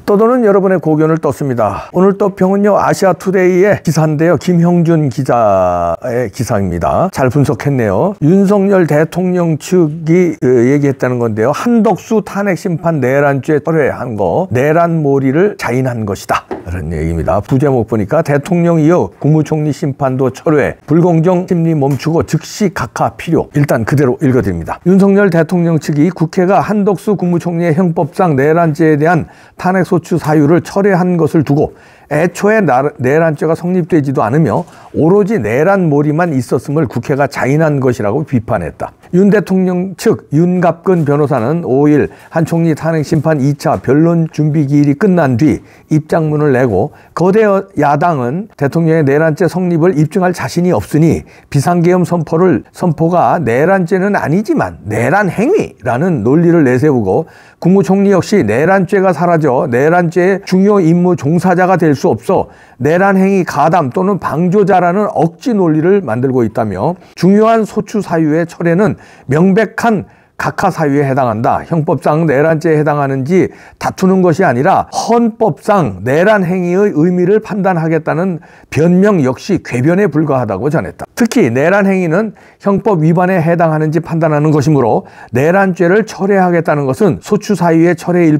떠도는 여러분의 고견을 떴습니다. 오늘 떠평은요, 아시아투데이의 기사인데요. 김형준 기자의 기사입니다. 잘 분석했네요. 윤석열 대통령 측이 얘기했다는 건데요. 한덕수 탄핵심판 내란죄 철회한 거, 내란몰이를 자인한 것이다, 그런 얘기입니다. 부제목 보니까 대통령 이어 국무총리 심판도 철회, 불공정 심리 멈추고 즉시 각하 필요. 일단 그대로 읽어드립니다. 윤석열 대통령 측이 국회가 한덕수 국무총리의 형법상 내란죄에 대한 탄핵소추 사유를 철회한 것을 두고 애초에 내란죄가 성립되지도 않으며 오로지 내란몰이만 있었음을 국회가 자인한 것이라고 비판했다. 윤 대통령 측 윤갑근 변호사는 5일 한 총리 탄핵심판 2차 변론 준비 기일이 끝난 뒤 입장문을 내고 거대 야당은 대통령의 내란죄 성립을 입증할 자신이 없으니 비상계엄 선포가 내란죄는 아니지만 내란행위라는 논리를 내세우고 국무총리 역시 내란죄가 사라져 내란죄의 중요 임무 종사자가 될 수 없어 내란행위 가담 또는 방조자라는 억지 논리를 만들고 있다며 중요한 소추 사유의 철회는 명백한 각하 사유에 해당한다. 형법상 내란죄에 해당하는지 다투는 것이 아니라 헌법상 내란 행위의 의미를 판단하겠다는 변명 역시 궤변에 불과하다고 전했다. 특히 내란 행위는 형법 위반에 해당하는지 판단하는 것이므로 내란죄를 철회하겠다는 것은 소추 사유의 철회일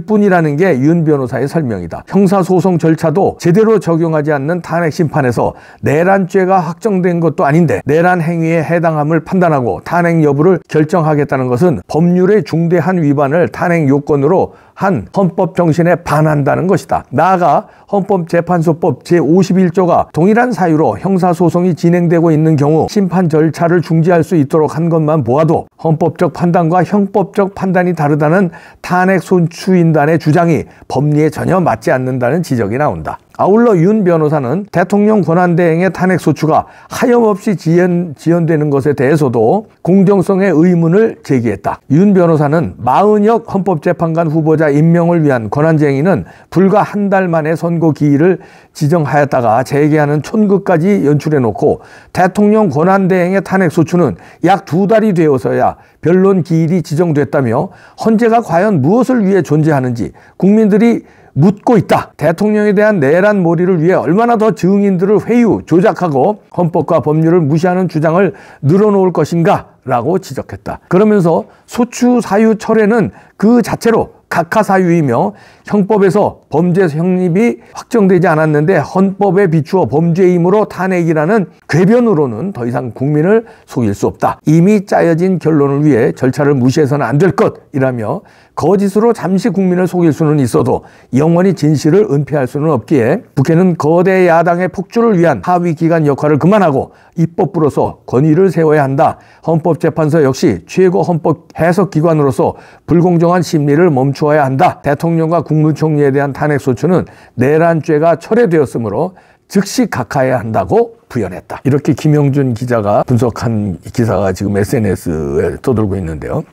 뿐이라는 게 윤 변호사의 설명이다. 형사소송 절차도 제대로 적용하지 않는 탄핵 심판에서 내란죄가 확정된 것도 아닌데 내란 행위에 해당함을 판단하고 탄핵 여부를 결정하겠다는 것은 법률의 중대한 위반을 탄핵 요건으로 한 헌법 정신에 반한다는 것이다. 나아가 헌법재판소법 제51조가 동일한 사유로 형사소송이 진행되고 있는 경우 심판 절차를 중지할 수 있도록 한 것만 보아도 헌법적 판단과 형법적 판단이 다르다는 탄핵 소추인단의 주장이 법리에 전혀 맞지 않는다는 지적이 나온다. 아울러 윤 변호사는 대통령 권한대행의 탄핵소추가 하염없이 지연되는 것에 대해서도 공정성의 의문을 제기했다. 윤 변호사는 마은혁 헌법재판관 후보자 임명을 위한 권한쟁의는 불과 한 달 만에 선고 기일을 지정하였다가 재개하는 촌극까지 연출해놓고 대통령 권한대행의 탄핵소추는 약 2달이 되어서야 변론 기일이 지정됐다며 헌재가 과연 무엇을 위해 존재하는지 국민들이 묻고 있다. 대통령에 대한 내란몰이를 위해 얼마나 더 증인들을 회유, 조작하고 헌법과 법률을 무시하는 주장을 늘어놓을 것인가 라고 지적했다. 그러면서 소추 사유 철회는 그 자체로 각하 사유이며 형법에서 범죄 성립이 확정되지 않았는데 헌법에 비추어 범죄이므로 탄핵이라는 궤변으로는 더 이상 국민을 속일 수 없다. 이미 짜여진 결론을 위해 절차를 무시해서는 안 될 것이라며 거짓으로 잠시 국민을 속일 수는 있어도 영원히 진실을 은폐할 수는 없기에 국회는 거대 야당의 폭주를 위한 하위기관 역할을 그만하고 입법부로서 권위를 세워야 한다. 헌법재판소 역시 최고 헌법 해석기관으로서 불공정한 심리를 멈추어야 한다. 대통령과 국무총리에 대한 탄핵소추는 내란죄가 철회되었으므로 즉시 각하해야 한다고 부연했다. 이렇게 김형준 기자가 분석한 기사가 지금 SNS에 떠돌고 있는데요.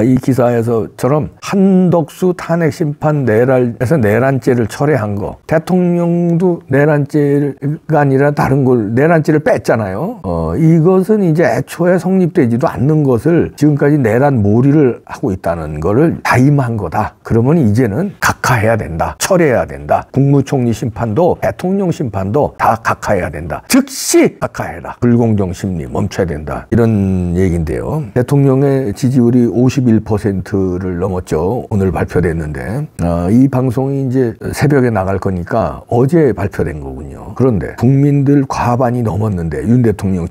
이 기사에서처럼 한덕수 탄핵 심판 내란에서 내란죄를 철회한 거, 대통령도 내란죄가 아니라 다른 걸 내란죄를 뺐잖아요. 이것은 이제 애초에 성립되지도 않는 것을 지금까지 내란몰이를 하고 있다는 거를 자임한 거다. 그러면 이제는 각하해야 된다. 철회해야 된다. 국무총리 심판도 대통령 심판도 다 각하해야 된다. 즉시 각하해라. 불공정 심리 멈춰야 된다. 이런 얘기인데요. 대통령의 지지율이 51%를 넘었죠. 오늘 발표됐는데 이 방송이 이제 새벽에 나갈 거니까 어제 발표된 거군요. 그런데 국민들 과반이 넘었는데 윤 대통령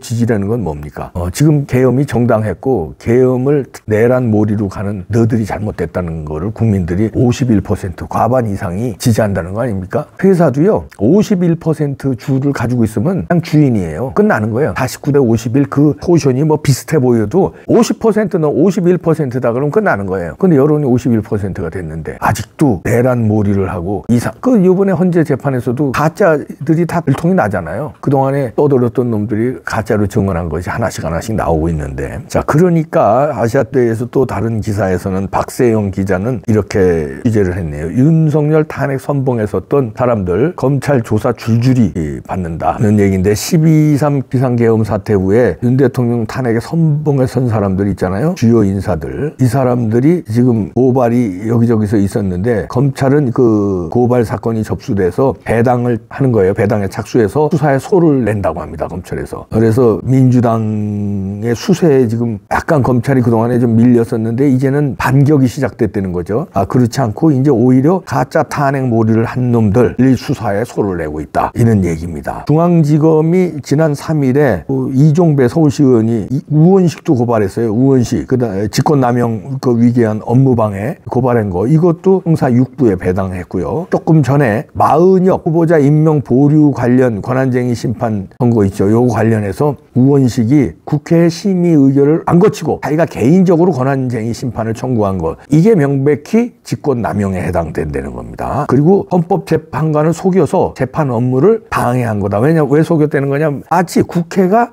지지라는 건 뭡니까? 지금 계엄이 정당했고 계엄을 내란몰이로 가는 너들이 잘못됐다는 거를 국민들이 51% 과반 이상이 지지한다는 거 아닙니까? 회사도요 51% 주를 가지고 있으면 그냥 주인이에요. 끝나는 거예요. 49대 51 그 포션이 뭐 비슷해 보여도 50%는 51%다 그러면 끝나는 거예요. 근데 여론이 51%가 됐는데 아직도 내란몰이를 하고 이번에 헌재 재판에서도 가짜들이 다 들통이 나잖아요. 그동안에 떠들었던 놈들이 가짜로 증언한 것이 하나씩 나오고 있는데, 자, 그러니까 아시아투데이에서 또 다른 기사에서는 박세영 기자는 이렇게 취재를 했네요. 윤석열 탄핵 선봉에 섰던 사람들 검찰 조사 줄줄이 받는다. 한다는 얘기인데 12.3 비상계엄 사태 후에 윤 대통령 탄핵에 선봉에 선 사람들 있잖아요. 주요 인사들. 이 사람들이 지금 고발이 여기저기서 있었는데 검찰은 그 고발 사건이 접수돼서 배당을 하는 거예요. 배당에 착수해서 수사에 소를 낸다고 합니다. 검찰에서. 그래서 민주당의 수세에 지금 약간 검찰이 그동안에 좀 밀렸었는데 이제는 반격이 시작됐다는 거죠. 그렇지 않고 이제 오히려 가짜 탄핵 몰이를 한 놈들이 수사에 소를 내고 있다. 이런 얘기입니다. 중앙지검이 지난 3일에 이종배 서울시 의원이 우원식도 고발했어요. 우원식. 그다음에 직권남용 그 위계한 업무방해 고발한 거. 이것도 형사 6부에 배당했고요. 조금 전에 마은혁 후보자 임명 보류 관련 권한쟁의 심판 선거 있죠. 요거 관련해서 우원식이 국회 심의 의결을 안 거치고 자기가 개인적으로 권한쟁의 심판을 청구한 것. 이게 명백히 직권남용에 해당된다는 겁니다. 그리고 헌법재판관을 속여서 재판 업무를 방해한 거다. 왜 속였다는 거냐? 마치 국회가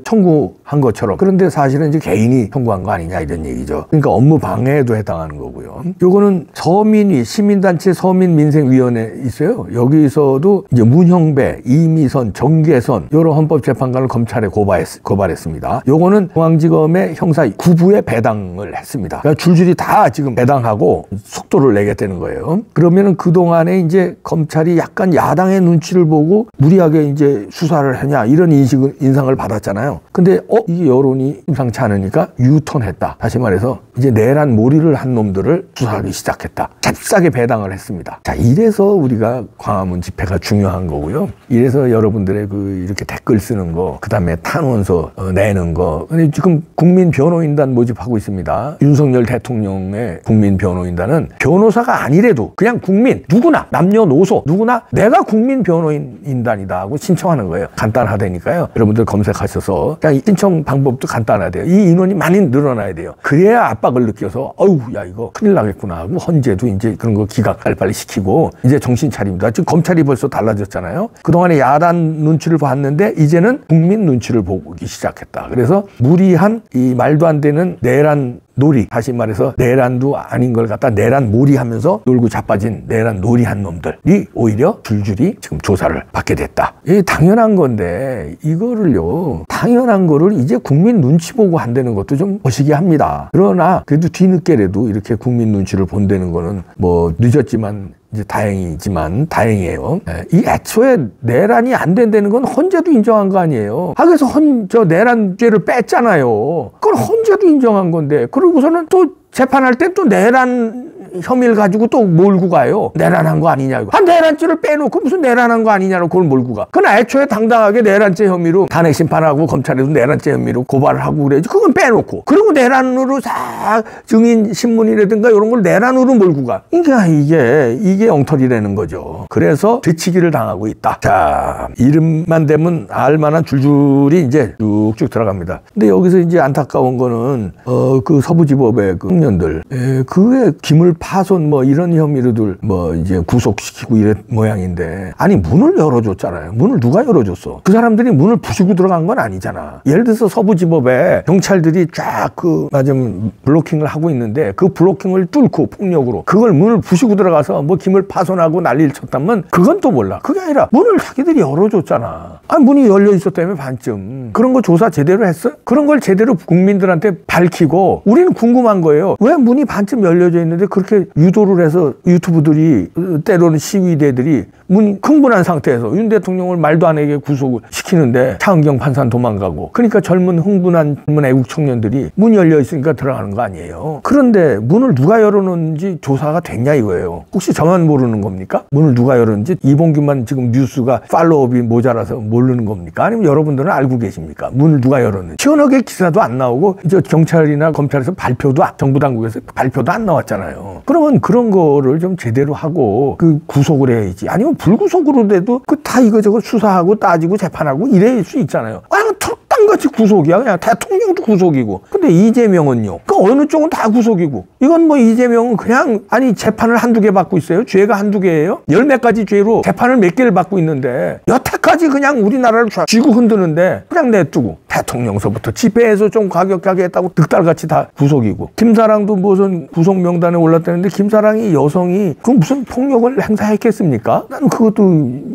청구한 것처럼. 그런데 사실은 이제 개인이 청구한 거 아니냐 이런 얘기죠. 그러니까 업무 방해에도 해당하는 거고요. 요거는 서민위 시민단체 서민민생위원회 있어요. 여기서도 이제 문형배, 이미선, 정계선 여러 헌법재판관을 검찰에 고발했습니다. 요거는 중앙지검의 형사 9부에 배당을 했습니다. 그러니까 줄줄이 다 지금 배당하고 속도를 내겠다는 거예요. 그러면은 그동안에 이제 검찰이 약간 야당의 눈치를 보고 무리하게 이제 수사를 하냐 이런 인상을 받았잖아요. 근데 이게 여론이 심상치 않으니까 유턴했다. 다시 말해서 이제 내란 몰이를 한 놈들을 수사하기 시작했다. 잽싸게 배당을 했습니다. 자, 이래서 우리가 광화문 집회가 중요한 거고요. 이래서 여러분들의 이렇게 댓글 쓰는 거, 그 다음에 탄원서 내는 거. 근데 지금 국민변호인단 모집하고 있습니다. 윤석열 대통령의 국민변호인단은 변호사가 아니래도 그냥 국민 누구나 남녀노소 누구나 내가 국민변호인단이다 하고 신청하는 거예요. 간단하다니까요. 여러분들 검색하셔서 그냥 신청 방법도 간단하대요. 이 인원이 많이 늘어나야 돼요. 그래야 압박을 느껴서 야 이거 큰일 나겠구나 하고 헌재도 이제 그런 거 기각 빨리 시키고 이제 정신 차립니다. 지금 검찰이 벌써 달라졌잖아요. 그동안에 야단 눈치를 봤는데 이제는 국민 눈치를 보기 시작했다. 그래서 무리한 이 말도 안 되는 내란 놀이, 다시 말해서 내란도 아닌 걸 갖다 내란 몰이하면서 놀고 자빠진 내란 놀이한 놈들이 오히려 줄줄이 지금 조사를 받게 됐다. 이게 당연한 건데 이거를요, 당연한 거를 이제 국민 눈치 보고 한다는 것도 좀 거시기 합니다. 그러나 그래도 뒤늦게라도 이렇게 국민 눈치를 본다는 거는 뭐 늦었지만 이제 다행이에요. 이 애초에 내란이 안 된다는 건 헌재도 인정한 거 아니에요. 그래서 내란죄를 뺐잖아요. 그건 헌재도 인정한 건데, 그러고서는 또 재판할 땐 또 내란 혐의를 가지고 또 몰고 가요. 내란한 거 아니냐 이거. 내란죄를 빼놓고 무슨 내란한 거 아니냐고 그걸 몰고 가. 그건 애초에 당당하게 내란죄 혐의로 탄핵 심판하고 검찰에서 내란죄 혐의로 고발을 하고 그래야지. 그건 빼놓고. 그리고 내란으로 싹 증인 신문이라든가 이런 걸 내란으로 몰고 가. 이게 엉터리라는 거죠. 그래서 뒤치기를 당하고 있다. 자, 이름만 되면 알만한 줄줄이 이제 쭉쭉 들어갑니다. 근데 여기서 이제 안타까운 거는 그 서부지법의 그 청년들, 그의 기물 파손 뭐 이런 혐의로들 뭐 이제 구속시키고 이랬 모양인데, 아니 문을 열어줬잖아요. 문을 누가 열어줬어? 그 사람들이 문을 부수고 들어간 건 아니잖아. 예를 들어서 서부지법에 경찰들이 쫙 맞으면 블로킹을 하고 있는데 그 블로킹을 뚫고 폭력으로 그걸 문을 부수고 들어가서 뭐 기물 파손하고 난리를 쳤다면 그건 또 몰라. 그게 아니라 문을 자기들이 열어줬잖아. 문이 열려 있었다며 반쯤. 그런 거 조사 제대로 했어? 그런 걸 제대로 국민들한테 밝히고, 우리는 궁금한 거예요. 왜 문이 반쯤 열려져 있는데 그렇게 유도를 해서 유튜브들이, 때로는 시위대들이 흥분한 상태에서 윤 대통령을 말도 안 하게 구속을 시키는데 차은경 판사는 도망가고, 그러니까 흥분한 애국 청년들이 문이 열려 있으니까 들어가는 거 아니에요. 그런데 문을 누가 열어놓는지 조사가 됐냐 이거예요. 혹시 저만 모르는 겁니까? 문을 누가 열었는지 이봉규만 지금 뉴스가 팔로업이 모자라서 모르는 겁니까? 아니면 여러분들은 알고 계십니까? 문을 누가 열었는지. 시원하게 기사도 안 나오고 이제 경찰이나 검찰에서 정부 당국에서 발표도 안 나왔잖아요. 그러면 그런 거를 좀 제대로 하고 구속을 해야지. 아니면 불구속으로 돼도 다 이거저거 수사하고 따지고 재판하고 이럴 수 있잖아요. 딱 쌍같이 구속이야. 그냥 대통령도 구속이고. 근데 이재명은요. 그 어느 쪽은 다 구속이고. 이건 뭐 이재명은 그냥 아니 재판을 한두 개 받고 있어요. 죄가 한두 개예요. 열 몇 가지 죄로 재판을 몇 개를 받고 있는데 여태까지 그냥 우리나라를 쥐고 흔드는데 그냥 내두고 대통령서부터 집회에서 좀 과격하게 했다고 득달같이 다 구속이고. 김사랑도 무슨 구속 명단에 올랐다는데 김사랑이 여성이 그 무슨 폭력을 행사했겠습니까? 나는 그것도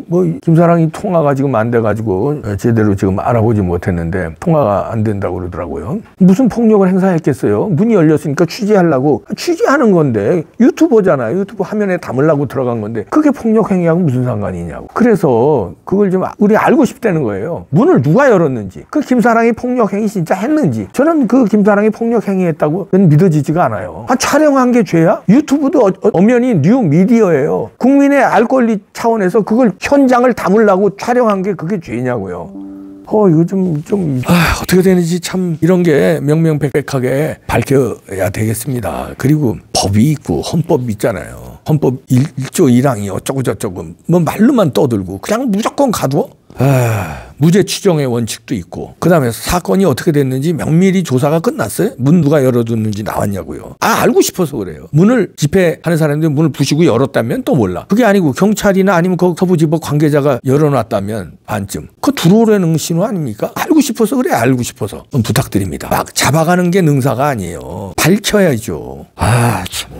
뭐 김사랑이 통화가 지금 안 돼가지고 제대로 지금 알아보지 못했는데 통화가 안 된다고 그러더라고요. 무슨 폭력을 행사했겠어요? 문이 열렸으니까 취재하려고 취재하는 건데 유튜버잖아요. 유튜브 화면에 담으려고 들어간 건데 그게 폭력 행위하고 무슨 상관이 있냐고. 그래서 그걸 좀 우리 알고 싶다는 거예요. 문을 누가 열었는지. 그 김사랑이 폭력 행위 진짜 했는지. 저는 그 김사랑이 폭력 행위했다고 믿어지지가 않아요. 촬영한 게 죄야? 유튜브도 엄연히 뉴 미디어예요. 국민의 알 권리 차원에서 그걸 현장을 담으려고 촬영한 게 그게 죄냐고요. 이거 어떻게 되는지 참 이런 게 명명백백하게 밝혀야 되겠습니다. 그리고 법이 있고 헌법이 있잖아요. 헌법 1조 1항이 어쩌고저쩌고 뭐 말로만 떠들고 그냥 무조건 가둬? 무죄 추정의 원칙도 있고 그다음에 사건이 어떻게 됐는지 면밀히 조사가 끝났어요? 문 누가 열어뒀는지 나왔냐고요. 알고 싶어서 그래요. 문을 집회하는 사람들이 문을 부시고 열었다면 또 몰라. 그게 아니고 경찰이나 아니면 그 서부지법 관계자가 열어놨다면 반쯤 그거 들어오라는 신호 아닙니까? 알고 싶어서 그래. 알고 싶어서 부탁드립니다. 막 잡아가는 게 능사가 아니에요. 밝혀야죠. 참.